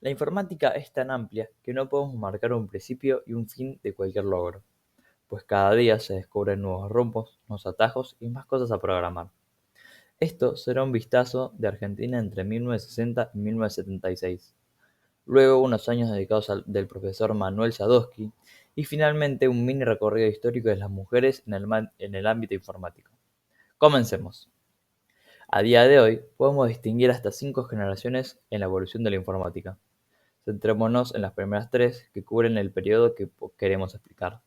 La informática es tan amplia que no podemos marcar un principio y un fin de cualquier logro, pues cada día se descubren nuevos rumbos, nuevos atajos y más cosas a programar. Esto será un vistazo de Argentina entre 1960 y 1976, luego unos años dedicados del profesor Manuel Sadowski y finalmente un mini recorrido histórico de las mujeres en el ámbito informático. Comencemos. A día de hoy podemos distinguir hasta 5 generaciones en la evolución de la informática. Centrémonos en las primeras 3 que cubren el periodo que queremos explicar.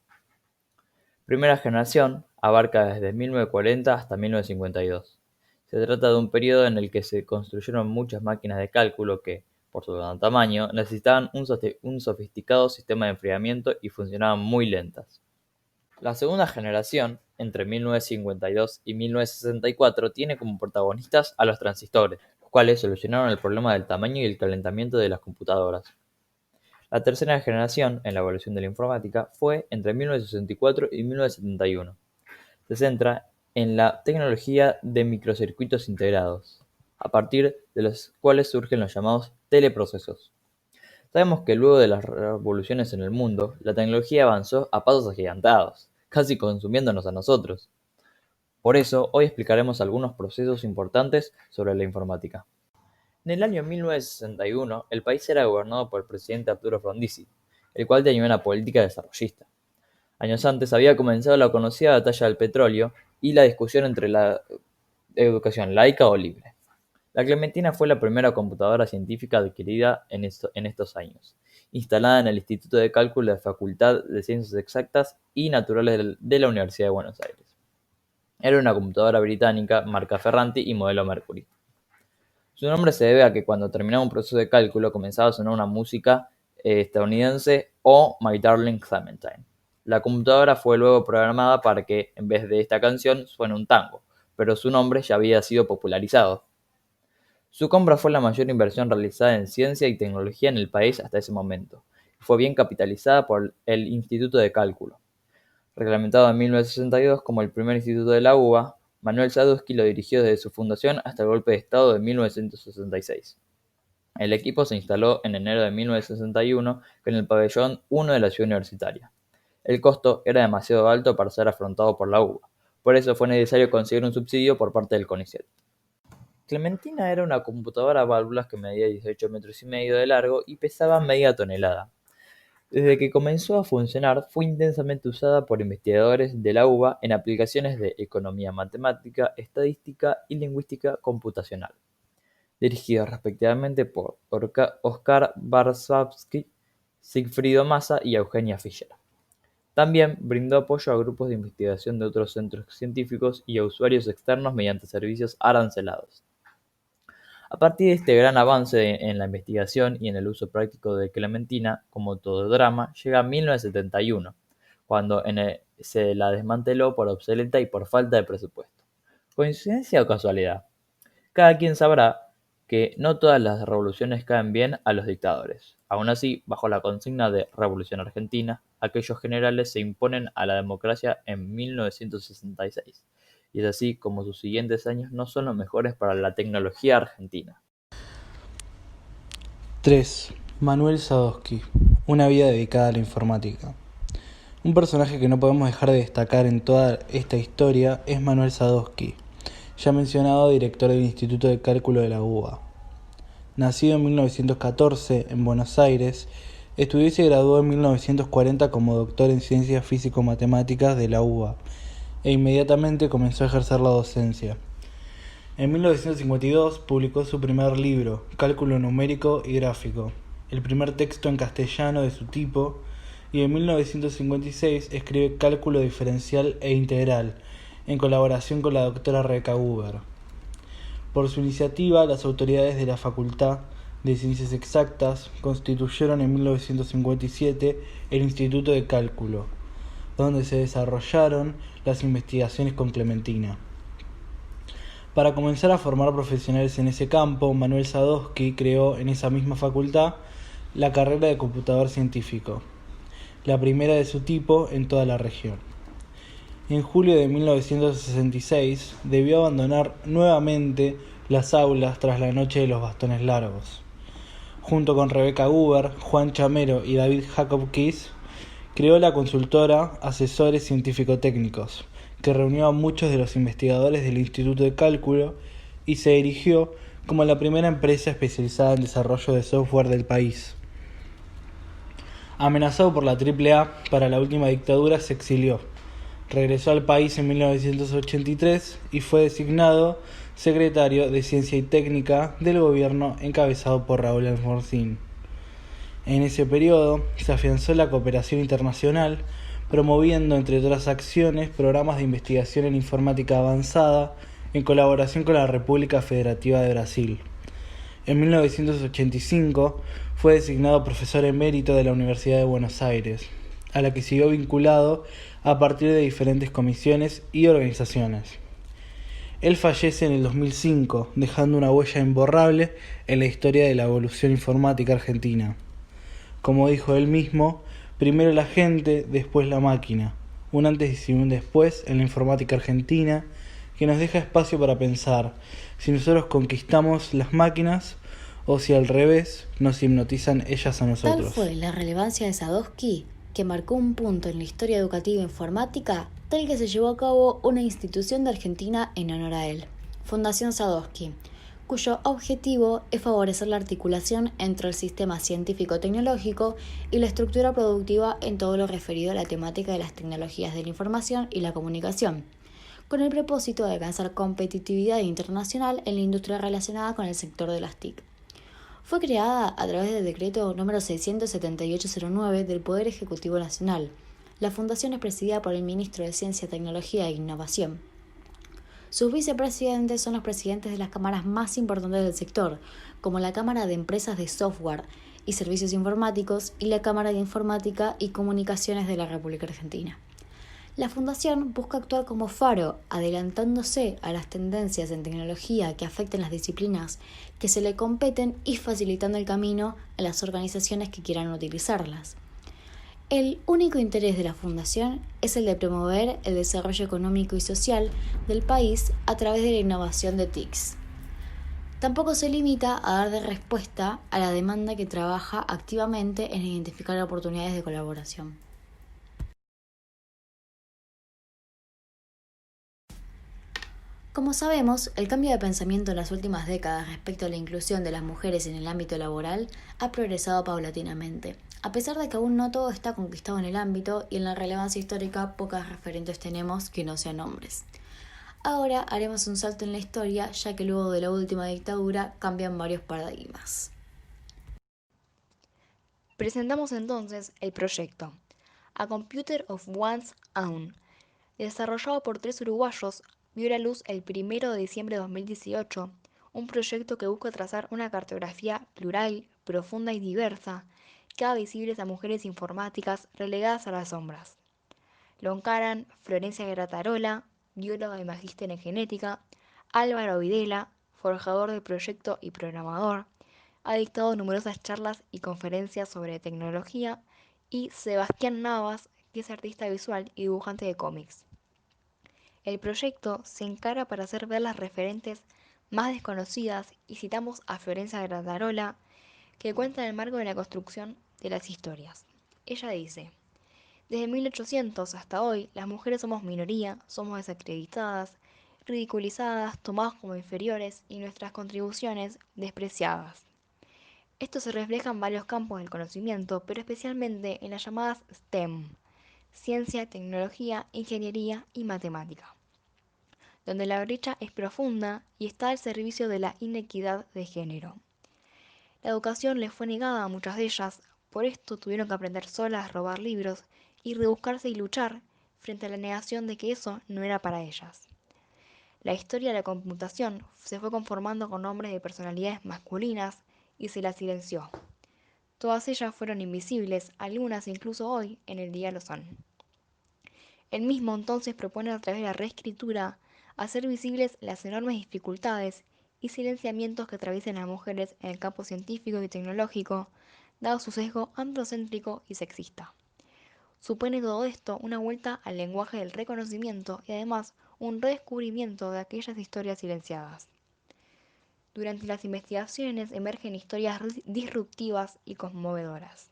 Primera generación abarca desde 1940 hasta 1952. Se trata de un periodo en el que se construyeron muchas máquinas de cálculo que, por su gran tamaño, necesitaban un sofisticado sistema de enfriamiento y funcionaban muy lentas. La segunda generación, entre 1952 y 1964, tiene como protagonistas a los transistores, los cuales solucionaron el problema del tamaño y el calentamiento de las computadoras. La tercera generación en la evolución de la informática fue entre 1964 y 1971. Se centra en la tecnología de microcircuitos integrados, a partir de los cuales surgen los llamados teleprocesos. Sabemos que luego de las revoluciones en el mundo, la tecnología avanzó a pasos agigantados, casi consumiéndonos a nosotros. Por eso, hoy explicaremos algunos procesos importantes sobre la informática. En el año 1961, el país era gobernado por el presidente Arturo Frondizi, el cual tenía una política desarrollista. Años antes había comenzado la conocida batalla del petróleo y la discusión entre la educación laica o libre. La Clementina fue la primera computadora científica adquirida en estos años, instalada en el Instituto de Cálculo de la Facultad de Ciencias Exactas y Naturales de la Universidad de Buenos Aires. Era una computadora británica marca Ferranti y modelo Mercury. Su nombre se debe a que cuando terminaba un proceso de cálculo comenzaba a sonar una música estadounidense o My Darling Clementine. La computadora fue luego programada para que, en vez de esta canción, suene un tango, pero su nombre ya había sido popularizado. Su compra fue la mayor inversión realizada en ciencia y tecnología en el país hasta ese momento, y fue bien capitalizada por el Instituto de Cálculo. Reglamentado en 1962 como el primer instituto de la UBA, Manuel Sadowski lo dirigió desde su fundación hasta el golpe de Estado de 1966. El equipo se instaló en enero de 1961 en el pabellón 1 de la ciudad universitaria. El costo era demasiado alto para ser afrontado por la UBA, por eso fue necesario conseguir un subsidio por parte del CONICET. Clementina era una computadora a válvulas que medía 18 metros y medio de largo y pesaba media tonelada. Desde que comenzó a funcionar, fue intensamente usada por investigadores de la UBA en aplicaciones de economía matemática, estadística y lingüística computacional, dirigidos respectivamente por Oskar Warszawski, Sigfrido Massa y Eugenia Fischer. También brindó apoyo a grupos de investigación de otros centros científicos y a usuarios externos mediante servicios arancelados. A partir de este gran avance en la investigación y en el uso práctico de Clementina, como todo drama, llega 1971, cuando se la desmanteló por obsoleta y por falta de presupuesto. ¿Coincidencia o casualidad? Cada quien sabrá que no todas las revoluciones caen bien a los dictadores. Aun así, bajo la consigna de Revolución Argentina, aquellos generales se imponen a la democracia en 1966, y es así como sus siguientes años no son los mejores para la tecnología argentina. 3. Manuel Sadowski. Una vida dedicada a la informática. Un personaje que no podemos dejar de destacar en toda esta historia es Manuel Sadowski, ya mencionado director del Instituto de Cálculo de la UBA. Nacido en 1914 en Buenos Aires, estudió y se graduó en 1940 como doctor en Ciencias Físico-Matemáticas de la UBA e inmediatamente comenzó a ejercer la docencia. En 1952 publicó su primer libro, Cálculo numérico y gráfico, el primer texto en castellano de su tipo, y en 1956 escribe Cálculo diferencial e integral, en colaboración con la doctora Reca Huber. Por su iniciativa, las autoridades de la Facultad de Ciencias Exactas constituyeron en 1957 el Instituto de Cálculo, donde se desarrollaron las investigaciones con Clementina. Para comenzar a formar profesionales en ese campo, Manuel Sadowski creó en esa misma facultad la carrera de computador científico, la primera de su tipo en toda la región. En julio de 1966 debió abandonar nuevamente las aulas tras la noche de los bastones largos. Junto con Rebecca Guber, Juan Chamero y David Jacob Kiss, creó la consultora Asesores Científico-Técnicos, que reunió a muchos de los investigadores del Instituto de Cálculo y se erigió como la primera empresa especializada en desarrollo de software del país. Amenazado por la AAA para la última dictadura, se exilió. Regresó al país en 1983 y fue designado secretario de Ciencia y Técnica del gobierno encabezado por Raúl Alfonsín. En ese periodo se afianzó la cooperación internacional, promoviendo, entre otras acciones, programas de investigación en informática avanzada en colaboración con la República Federativa de Brasil. En 1985 fue designado profesor emérito de la Universidad de Buenos Aires, a la que siguió vinculado a partir de diferentes comisiones y organizaciones. Él fallece en el 2005, dejando una huella imborrable en la historia de la evolución informática argentina. Como dijo él mismo, primero la gente, después la máquina, un antes y un después en la informática argentina, que nos deja espacio para pensar si nosotros conquistamos las máquinas o si al revés nos hipnotizan ellas a nosotros. Tal fue la relevancia de Sadowski, que marcó un punto en la historia educativa informática, tal que se llevó a cabo una institución de Argentina en honor a él, Fundación Sadowski, cuyo objetivo es favorecer la articulación entre el sistema científico-tecnológico y la estructura productiva en todo lo referido a la temática de las tecnologías de la información y la comunicación, con el propósito de alcanzar competitividad internacional en la industria relacionada con el sector de las TIC. Fue creada a través del decreto número 67809 del Poder Ejecutivo Nacional. La fundación es presidida por el ministro de Ciencia, Tecnología e Innovación. Sus vicepresidentes son los presidentes de las cámaras más importantes del sector, como la Cámara de Empresas de Software y Servicios Informáticos y la Cámara de Informática y Comunicaciones de la República Argentina. La Fundación busca actuar como faro, adelantándose a las tendencias en tecnología que afecten las disciplinas que se le competen y facilitando el camino a las organizaciones que quieran utilizarlas. El único interés de la Fundación es el de promover el desarrollo económico y social del país a través de la innovación de TICs. Tampoco se limita a dar de respuesta a la demanda que trabaja activamente en identificar oportunidades de colaboración. Como sabemos, el cambio de pensamiento en las últimas décadas respecto a la inclusión de las mujeres en el ámbito laboral ha progresado paulatinamente, a pesar de que aún no todo está conquistado en el ámbito y en la relevancia histórica pocas referentes tenemos que no sean hombres. Ahora haremos un salto en la historia, ya que luego de la última dictadura cambian varios paradigmas. Presentamos entonces el proyecto A Computer of One's Own, desarrollado por 3 uruguayos. Vio la luz el 1 de diciembre de 2018, un proyecto que busca trazar una cartografía plural, profunda y diversa que haga visibles a mujeres informáticas relegadas a las sombras. Lo encaran Florencia Gratarola, bióloga y magíster en genética, Álvaro Videla, forjador de proyecto y programador, ha dictado numerosas charlas y conferencias sobre tecnología, y Sebastián Navas, que es artista visual y dibujante de cómics. El proyecto se encara para hacer ver las referentes más desconocidas y citamos a Florencia Gratarola, que cuenta en el marco de la construcción de las historias. Ella dice: desde 1800 hasta hoy, las mujeres somos minoría, somos desacreditadas, ridiculizadas, tomadas como inferiores y nuestras contribuciones despreciadas. Esto se refleja en varios campos del conocimiento, pero especialmente en las llamadas STEM: ciencia, tecnología, ingeniería y matemática, donde la brecha es profunda y está al servicio de la inequidad de género. La educación les fue negada a muchas de ellas, por esto tuvieron que aprender solas, robar libros y rebuscarse y luchar frente a la negación de que eso no era para ellas. La historia de la computación se fue conformando con nombres de personalidades masculinas y se las silenció. Todas ellas fueron invisibles, algunas incluso hoy en el día lo son. Él mismo entonces propone a través de la reescritura hacer visibles las enormes dificultades y silenciamientos que atraviesan las mujeres en el campo científico y tecnológico, dado su sesgo androcéntrico y sexista. Supone todo esto una vuelta al lenguaje del reconocimiento y además un redescubrimiento de aquellas historias silenciadas. Durante las investigaciones emergen historias disruptivas y conmovedoras,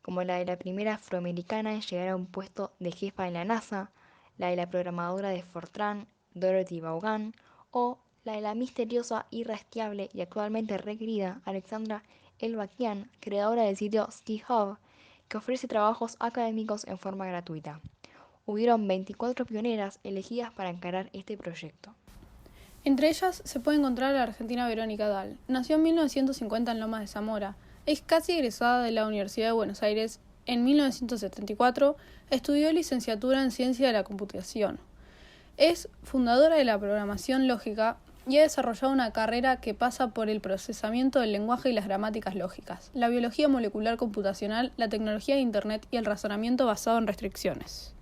como la de la primera afroamericana en llegar a un puesto de jefa en la NASA, la de la programadora de Fortran, Dorothy Vaughan, o la de la misteriosa, irrastreable y actualmente requerida Alexandra Elbakyan, creadora del sitio SkiHub, que ofrece trabajos académicos en forma gratuita. Hubieron 24 pioneras elegidas para encarar este proyecto. Entre ellas se puede encontrar a la argentina Verónica Dahl. Nació en 1950 en Lomas de Zamora. Es casi egresada de la Universidad de Buenos Aires. En 1974 estudió licenciatura en Ciencia de la Computación. Es fundadora de la programación lógica y ha desarrollado una carrera que pasa por el procesamiento del lenguaje y las gramáticas lógicas, la biología molecular computacional, la tecnología de Internet y el razonamiento basado en restricciones.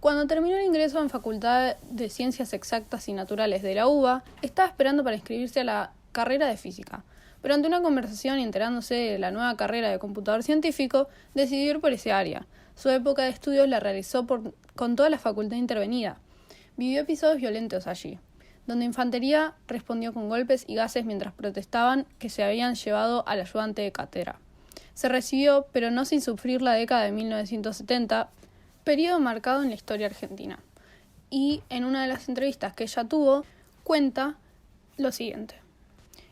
Cuando terminó el ingreso en Facultad de Ciencias Exactas y Naturales de la UBA, estaba esperando para inscribirse a la carrera de Física, pero ante una conversación y enterándose de la nueva carrera de Computador Científico, decidió ir por ese área. Su época de estudios la realizó con toda la facultad intervenida. Vivió episodios violentos allí, donde Infantería respondió con golpes y gases mientras protestaban que se habían llevado al ayudante de cátedra. Se recibió, pero no sin sufrir la década de 1970, periodo marcado en la historia argentina. Y en una de las entrevistas que ella tuvo, cuenta lo siguiente.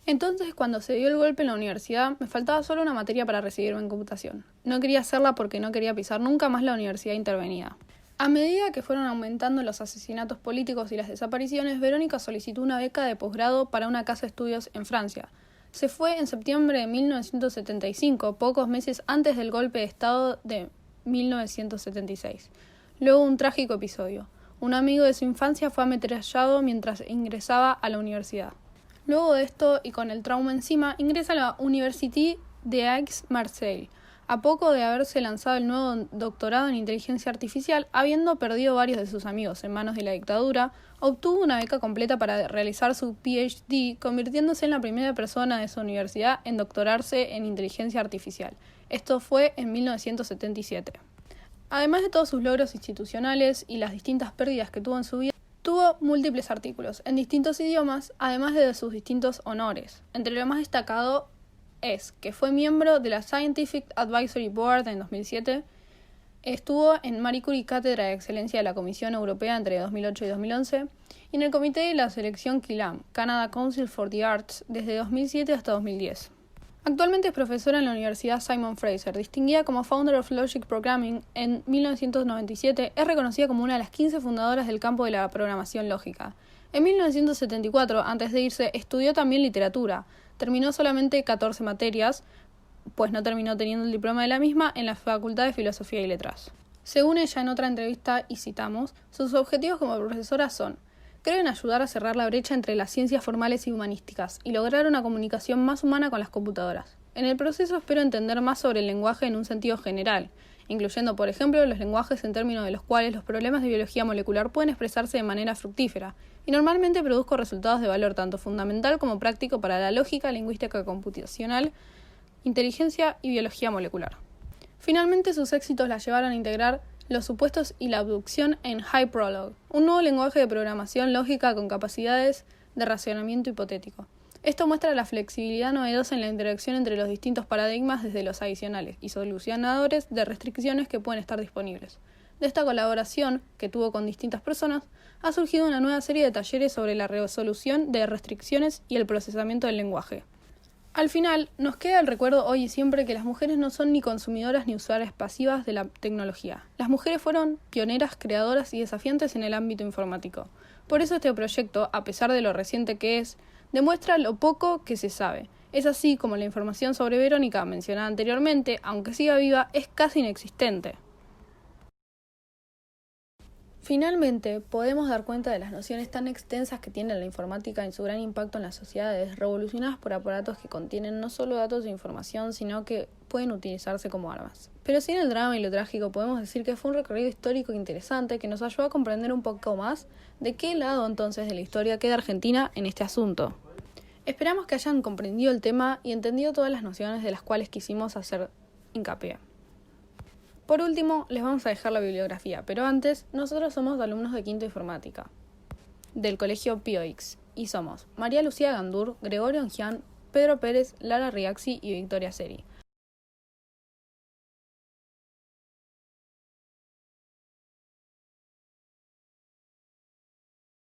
Entonces, cuando se dio el golpe en la universidad, me faltaba solo una materia para recibirme en computación. No quería hacerla porque no quería pisar nunca más la universidad intervenida. A medida que fueron aumentando los asesinatos políticos y las desapariciones, Verónica solicitó una beca de posgrado para una casa de estudios en Francia. Se fue en septiembre de 1975, pocos meses antes del golpe de Estado de 1976. Luego un trágico episodio. Un amigo de su infancia fue ametrallado mientras ingresaba a la universidad. Luego de esto, y con el trauma encima, ingresa a la Université d'Aix-Marseille, a poco de haberse lanzado el nuevo doctorado en inteligencia artificial, habiendo perdido varios de sus amigos en manos de la dictadura, obtuvo una beca completa para realizar su PhD, convirtiéndose en la primera persona de su universidad en doctorarse en inteligencia artificial. Esto fue en 1977. Además de todos sus logros institucionales y las distintas pérdidas que tuvo en su vida, tuvo múltiples artículos en distintos idiomas, además de sus distintos honores. Entre lo más destacado es que fue miembro de la Scientific Advisory Board en 2007, estuvo en Marie Curie Cátedra de Excelencia de la Comisión Europea entre 2008 y 2011, y en el comité de la selección CILAM, Canada Council for the Arts, desde 2007 hasta 2010. Actualmente es profesora en la Universidad Simon Fraser, distinguida como Founder of Logic Programming en 1997, es reconocida como una de las 15 fundadoras del campo de la programación lógica. En 1974, antes de irse, estudió también literatura. Terminó solamente 14 materias, pues no terminó teniendo el diploma de la misma en la Facultad de Filosofía y Letras. Según ella en otra entrevista, y citamos, sus objetivos como profesora son: creo en ayudar a cerrar la brecha entre las ciencias formales y humanísticas y lograr una comunicación más humana con las computadoras. En el proceso espero entender más sobre el lenguaje en un sentido general, incluyendo, por ejemplo, los lenguajes en términos de los cuales los problemas de biología molecular pueden expresarse de manera fructífera, y normalmente produzco resultados de valor tanto fundamental como práctico para la lógica, lingüística computacional, inteligencia y biología molecular. Finalmente, sus éxitos la llevaron a integrar los supuestos y la abducción en HyperLog, un nuevo lenguaje de programación lógica con capacidades de racionamiento hipotético. Esto muestra la flexibilidad novedosa en la interacción entre los distintos paradigmas, desde los adicionales y solucionadores de restricciones que pueden estar disponibles. De esta colaboración, que tuvo con distintas personas, ha surgido una nueva serie de talleres sobre la resolución de restricciones y el procesamiento del lenguaje. Al final, nos queda el recuerdo hoy y siempre que las mujeres no son ni consumidoras ni usuarias pasivas de la tecnología. Las mujeres fueron pioneras, creadoras y desafiantes en el ámbito informático. Por eso este proyecto, a pesar de lo reciente que es, demuestra lo poco que se sabe. Es así como la información sobre Verónica, mencionada anteriormente, aunque siga viva, es casi inexistente. Finalmente, podemos dar cuenta de las nociones tan extensas que tiene la informática en su gran impacto en las sociedades, revolucionadas por aparatos que contienen no solo datos e información, sino que pueden utilizarse como armas. Pero sin el drama y lo trágico, podemos decir que fue un recorrido histórico interesante que nos ayudó a comprender un poco más de qué lado entonces de la historia queda Argentina en este asunto. Esperamos que hayan comprendido el tema y entendido todas las nociones de las cuales quisimos hacer hincapié. Por último, les vamos a dejar la bibliografía, pero antes, nosotros somos alumnos de Quinto Informática, del Colegio Pío X, y somos María Lucía Gandur, Gregorio Ongián, Pedro Pérez, Lara Riaxi y Victoria Seri.